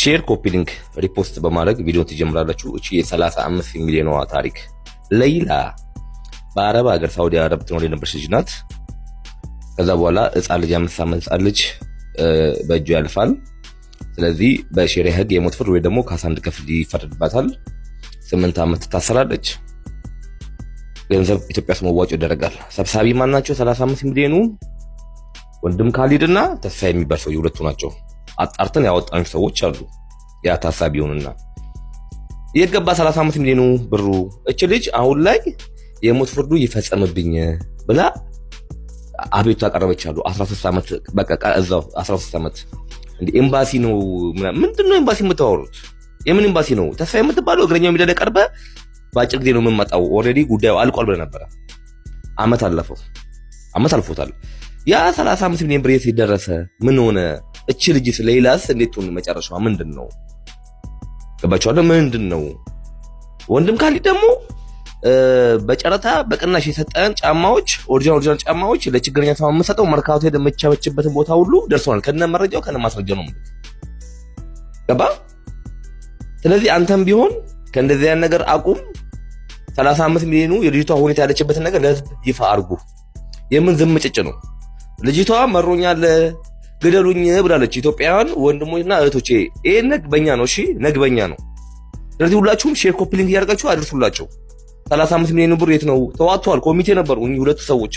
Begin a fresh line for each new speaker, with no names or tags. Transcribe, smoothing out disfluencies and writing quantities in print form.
ሼር ኮፒ ሊንክ ሪፖስት በማድረግ ቪዲዮ ትጀምራላችሁ። እቺ የ35 ሚሊዮኗ ታሪክ ለይላ በአረብ ሀገር ሳውዲ አረብ ትኖር የነበረች ልጅ ናት። ከዛ በኋላ ሕፃን ልጅ 5 ዓመት ሕፃን ልጅ በእጁ ያልፋል። ስለዚህ በሼሪያ ህግ የሞት ፍርድ ወይ ደግሞ ካሳ እንድትከፍል ይፈረድባታል። 8 ዓመት ትታሰራለች። ገንዘብ ኢትዮጵያ ውስጥ መዋጮ ይደረጋል። ሰብሳቢ ማን ናቸው? 35 ሚሊዮኑ ወንድም ካሊድና ተስፋ የሚባል ሰው ሁለቱ ናቸው። አጣርተን ያወጣን ሰዎች አሉ። ያ ታሳቢውንና የገባ 35 ሚሊዮኑ ብሩ እቺ ልጅ አሁን ላይ የሞት ፍርዱ ይፈጸምብኝ ብላ አቤቱታ አቀረበቻሉ። 13 ዓመት በቃ እዛው 13 ዓመት እንዴ ኤምባሲ ነው ምንድነው? ኤምባሲ የምታወሩት የምን ኤምባሲ ነው? ተስፋ የምትባለው እግረኛው ሚደለ ቀርበ በአጭር ጊዜ ነው የምንመጣው። ኦልሬዲ ጉዳዩ አልቋል ብለ ነበር። አመት አልፎታል። ያ 35 ሚሊዮን ብር የት ደረሰ? ምን ሆነ? እቺ ልጅስ ሌላስ እንዴት ሆነ? መጨረሻው ምንድነው? ገባችኋል? ምንድነው? ወንድም ካሊ ደግሞ በጨረታ በቅናሽ የሰጠን ጫማዎች ኦሪጂናል ጫማዎች ለችግረኛ ሰው የምንሰጠው መርካቶ ሄደ መቻበችበትን ቦታ ሁሉ ደርሰዋል። ከነ መረጃው ከነ ማስረጃው ነው። ገባ? ስለዚህ አንተም ቢሆን ከእንደዚህ አይነት ነገር አቁም። 35 ሚሊዮኑ የልጅቷ ሁኔታ ያለችበትን ነገር ለህዝብ ይፋ አድርጉ። የምን ዝም ጭጭ ነው? ልጅቷ መሮኛል ግደሉኝ ብላለች። ኢትዮጵያውያን ወንድሞችና እህቶቼ ይሄ ነግበኛ ነው። እሺ ነግበኛ ነው። ስለዚህ ሁላችሁም ሼር ኮፒ ሊንክ እያደረጋችሁ አድርሱላቸው። 35 ሚሊዮን ብር የት ነው? ተዋጥቷል። ኮሚቴ ነበሩ ሁለቱ ሰዎች